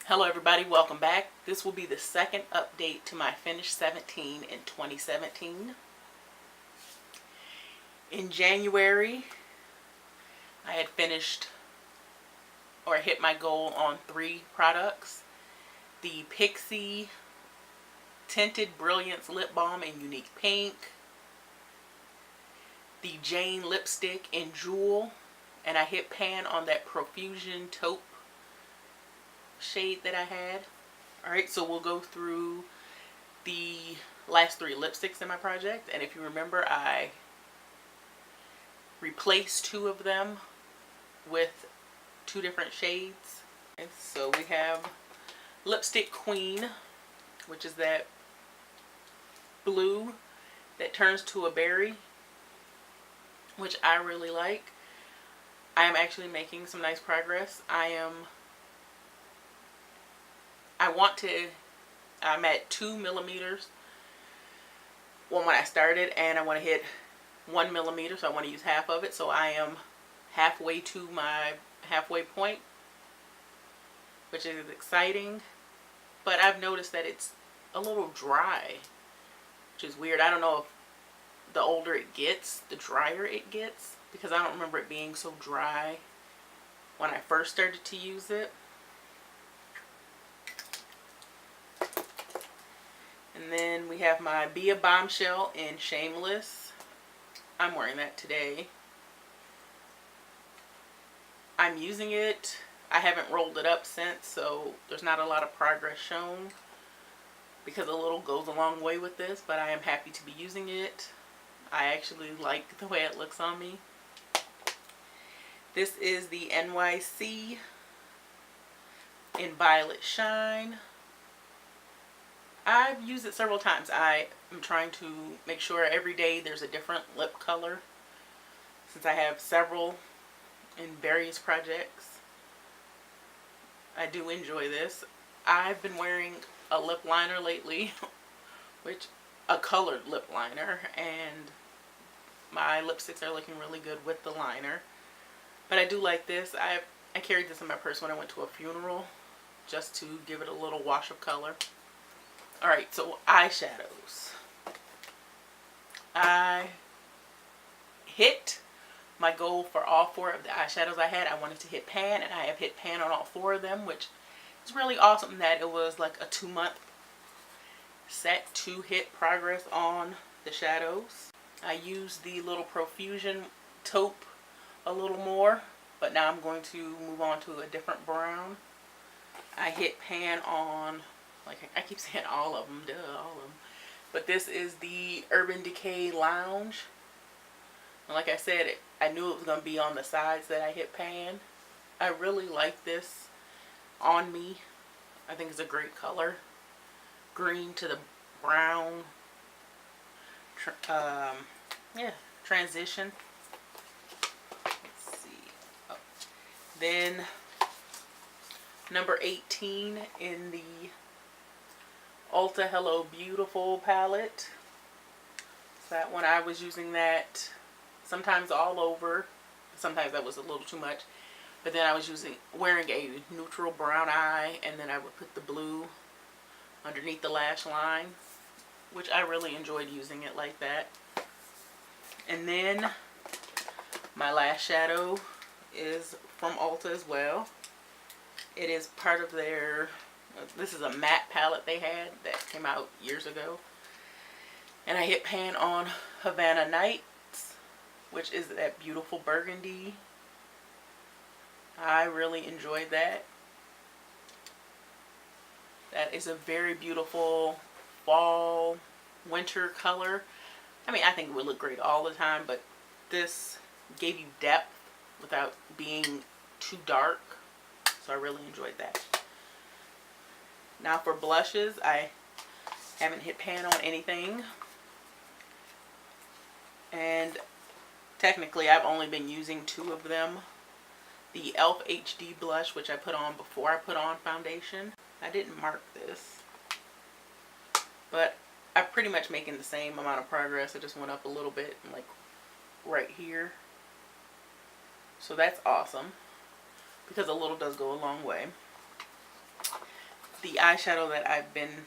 Hello everybody, welcome back. This will be the second update to my Finish 17 in 2017. In January, I had finished or hit my goal on 3 products. The Pixie Tinted Brilliance Lip Balm in Unique Pink. The Jane Lipstick in Jewel. And I hit pan on that Profusion Taupe shade that I had. Alright, so we'll go through the last 3 lipsticks in my project. And if you remember, I replaced 2 of them with 2 different shades. And so we have Lipstick Queen, which is that blue that turns to a berry, which I really like. I am actually making some nice progress. I'm at 2 millimeters when I started, and I want to hit 1 millimeter, so I want to use half of it. So I am halfway to my halfway point, which is exciting. But I've noticed that it's a little dry, which is weird. I don't know if the older it gets, the drier it gets, because I don't remember it being so dry when I first started to use it. And then we have my Be a Bombshell in Shameless. I'm wearing that today. I'm using it. I haven't rolled it up since, so there's not a lot of progress shown because a little goes a long way with this, but I am happy to be using it. I actually like the way it looks on me. This is the NYC in Violet Shine. I've used it several times. I am trying to make sure every day there's a different lip color, since I have several in various projects. I do enjoy this. I've been wearing a lip liner lately, a colored lip liner, and my lipsticks are looking really good with the liner. But I do like this. I carried this in my purse when I went to a funeral, just to give it a little wash of color. Alright, so eyeshadows. I hit my goal for all 4 of the eyeshadows I had. I wanted to hit pan, and I have hit pan on all 4 of them, which is really awesome that it was like a 2-month set to hit progress on the shadows. I used the little Profusion Taupe a little more, but now I'm going to move on to a different brown. I hit pan on, like I keep saying all of them, all of them. But this is the Urban Decay Lounge. And like I said, I knew it was going to be on the sides that I hit pan. I really like this on me. I think it's a great color. Green to the brown. Transition. Let's see. Oh. Then number 18 in the Ulta Hello Beautiful palette. So that one, I was using that sometimes all over. Sometimes that was a little too much. But then I was wearing a neutral brown eye, and then I would put the blue underneath the lash line, which I really enjoyed using it like that. And then my last shadow is from Ulta as well. It is part of their, this is a matte palette they had that came out years ago. And I hit pan on Havanna Nights, which is that beautiful burgundy. I really enjoyed that. That is a very beautiful fall, winter color. I mean, I think it would look great all the time, but this gave you depth without being too dark. So I really enjoyed that. Now for blushes, I haven't hit pan on anything. And technically, I've only been using 2 of them. The e.l.f. HD blush, which I put on before I put on foundation. I didn't mark this, but I'm pretty much making the same amount of progress. I just went up a little bit, like right here. So that's awesome, because a little does go a long way. the eyeshadow that I've been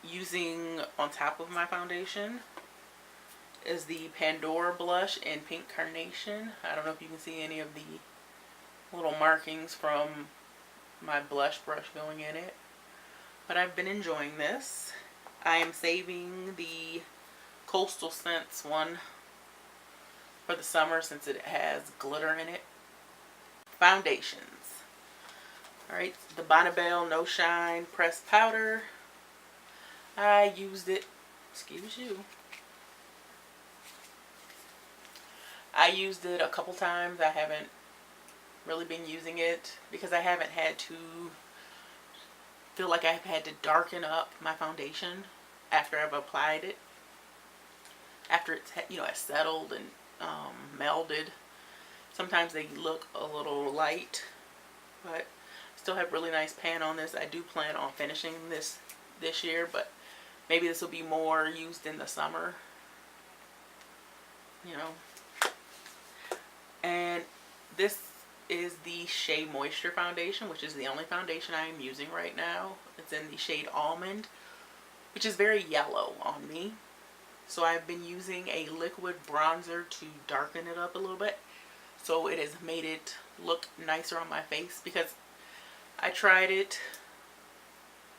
using on top of my foundation is the Pandora blush in Pink Carnation. I don't know if you can see any of the little markings from my blush brush going in it, but I've been enjoying this. I am saving the Coastal Scents one for the summer since it has glitter in it. Foundations. Alright, the BonneBell No Shine Pressed Powder. I used it, excuse you. I used it a couple times. I haven't really been using it because I haven't had to feel like I've had to darken up my foundation after I've applied it. After it's, you know, it's settled and melded. Sometimes they look a little light, but still have really nice pan on this. I do plan on finishing this year, but maybe this will be more used in the summer, you know. And this is the Shea Moisture foundation, which is the only foundation I am using right now. It's in the shade Almond, which is very yellow on me. So I've been using a liquid bronzer to darken it up a little bit. So it has made it look nicer on my face because I tried it.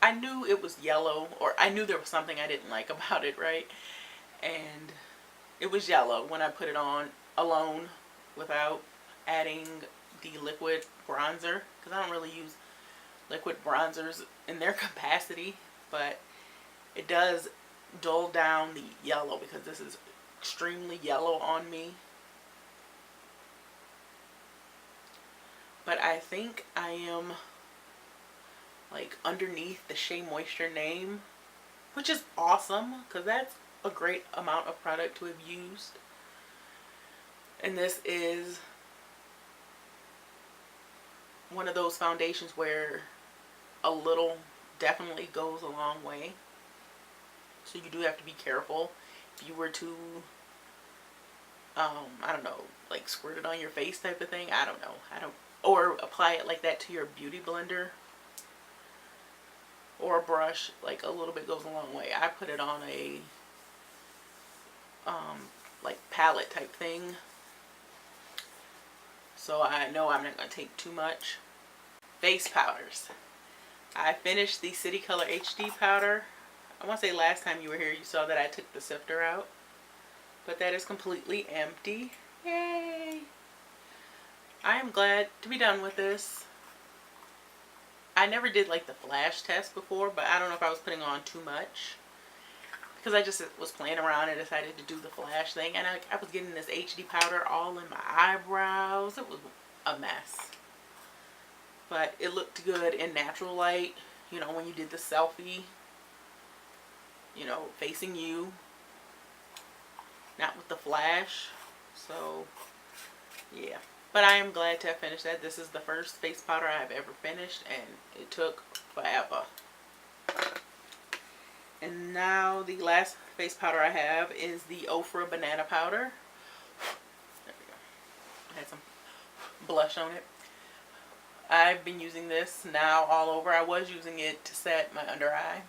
I knew it was yellow, or I knew there was something I didn't like about it, right? And it was yellow when I put it on alone without adding the liquid bronzer, because I don't really use liquid bronzers in their capacity, but it does dull down the yellow because this is extremely yellow on me. But I think I am like underneath the Shea Moisture name, which is awesome because that's a great amount of product to have used. And this is one of those foundations where a little definitely goes a long way. So you do have to be careful. If you were to, I don't know, like squirt it on your face type of thing, I don't know. Or apply it like that to your beauty blender or a brush, like a little bit goes a long way. I put it on a, like palette type thing. So I know I'm not going to take too much. Face powders. I finished the City Color HD powder. I want to say last time you were here you saw that I took the sifter out. But that is completely empty. Yay! I am glad to be done with this. I never did like the flash test before, but I don't know if I was putting on too much. Because I just was playing around and decided to do the flash thing. And I was getting this HD powder all in my eyebrows. It was a mess. But it looked good in natural light. You know, when you did the selfie. You know, facing you. Not with the flash. So, yeah. But I am glad to have finished that. This is the first face powder I have ever finished. And it took forever. And now the last face powder I have is the Ofra Banana Powder. There we go. I had some blush on it. I've been using this now all over. I was using it to set my under eye.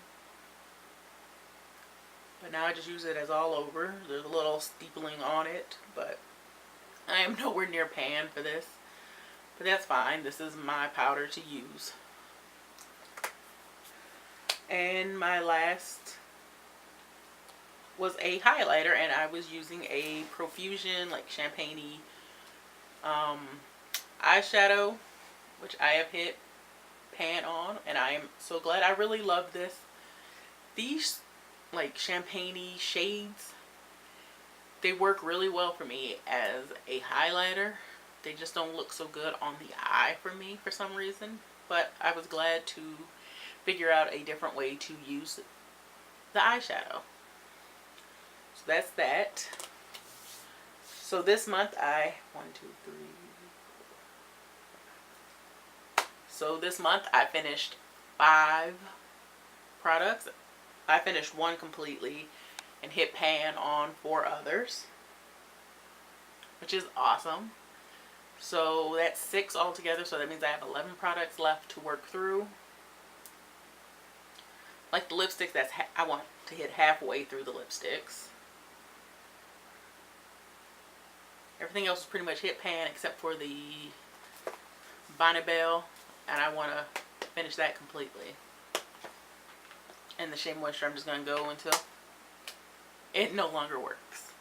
But now I just use it as all over. There's a little steepling on it, but I am nowhere near pan for this. But that's fine. This is my powder to use. And my last was a highlighter, and I was using a Profusion, like champagne-y eyeshadow, which I have hit pan on, and I am so glad. I really love this. These like champagne-y shades, they work really well for me as a highlighter. They just don't look so good on the eye for me for some reason, but I was glad to figure out a different way to use the eyeshadow. So that's that. So this month So this month I finished 5 products. I finished 1 completely and hit pan on 4 others, which is awesome. So that's 6 altogether. So that means I have 11 products left to work through. Like the lipsticks, I want to hit halfway through the lipsticks. Everything else is pretty much hit pan except for the BonneBell, and I want to finish that completely. And the Shea Moisture, I'm just going to go until it no longer works.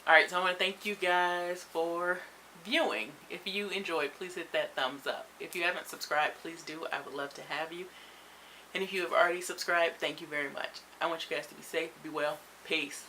Alright, so I want to thank you guys for viewing. If you enjoyed, please hit that thumbs up. If you haven't subscribed, please do. I would love to have you. And if you have already subscribed, thank you very much. I want you guys to be safe, be well. Peace.